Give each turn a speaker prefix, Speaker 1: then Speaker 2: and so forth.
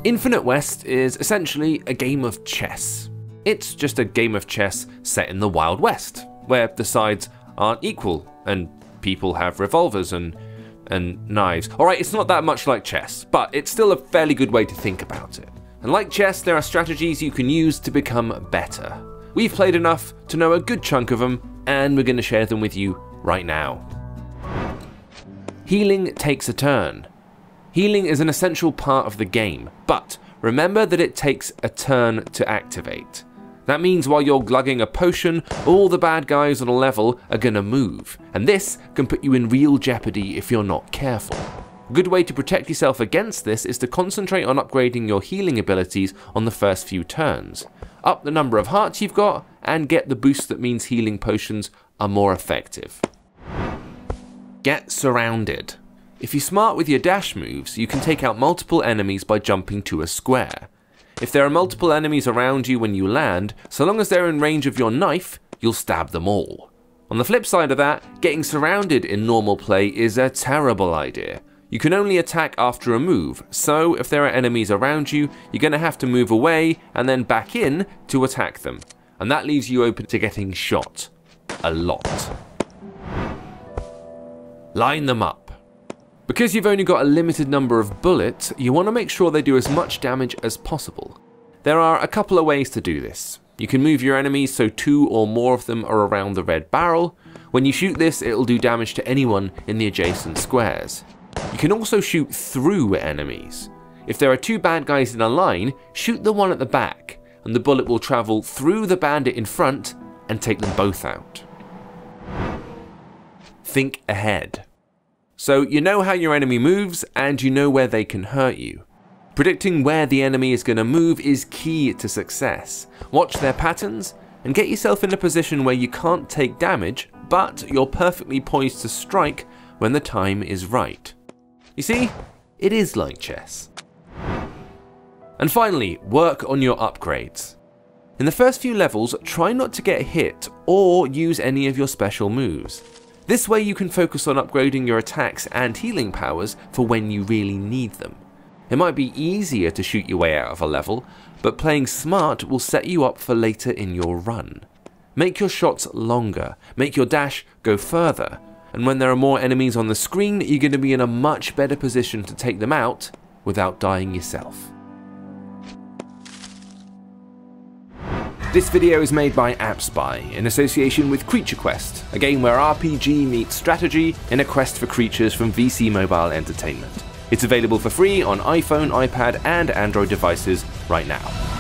Speaker 1: Infinite West is essentially a game of chess. It's just a game of chess set in the Wild West, where the sides aren't equal, and people have revolvers and knives. Alright, it's not that much like chess, but it's still a fairly good way to think about it. And like chess, there are strategies you can use to become better. We've played enough to know a good chunk of them, and we're going to share them with you right now. Healing takes a turn. Healing is an essential part of the game, but remember that it takes a turn to activate. That means while you're glugging a potion, all the bad guys on a level are gonna move, and this can put you in real jeopardy if you're not careful. A good way to protect yourself against this is to concentrate on upgrading your healing abilities on the first few turns. Up the number of hearts you've got, and get the boost that means healing potions are more effective. Get surrounded. If you're smart with your dash moves, you can take out multiple enemies by jumping to a square. If there are multiple enemies around you when you land, so long as they're in range of your knife, you'll stab them all. On the flip side of that, getting surrounded in normal play is a terrible idea. You can only attack after a move, so if there are enemies around you, you're going to have to move away and then back in to attack them. And that leaves you open to getting shot. A lot. Line them up. Because you've only got a limited number of bullets, you want to make sure they do as much damage as possible. There are a couple of ways to do this. You can move your enemies so 2 or more of them are around the red barrel. When you shoot this, it'll do damage to anyone in the adjacent squares. You can also shoot through enemies. If there are 2 bad guys in a line, shoot the one at the back, and the bullet will travel through the bandit in front and take them both out. Think ahead. So you know how your enemy moves, and you know where they can hurt you. Predicting where the enemy is going to move is key to success. Watch their patterns, and get yourself in a position where you can't take damage, but you're perfectly poised to strike when the time is right. You see, it is like chess. And finally, work on your upgrades. In the first few levels, try not to get hit or use any of your special moves. This way you can focus on upgrading your attacks and healing powers for when you really need them. It might be easier to shoot your way out of a level, but playing smart will set you up for later in your run. Make your shots longer, make your dash go further, and when there are more enemies on the screen, you're going to be in a much better position to take them out without dying yourself. This video is made by AppSpy in association with Creature Quest, a game where RPG meets strategy in a quest for creatures from VC Mobile Entertainment. It's available for free on iPhone, iPad and Android devices right now.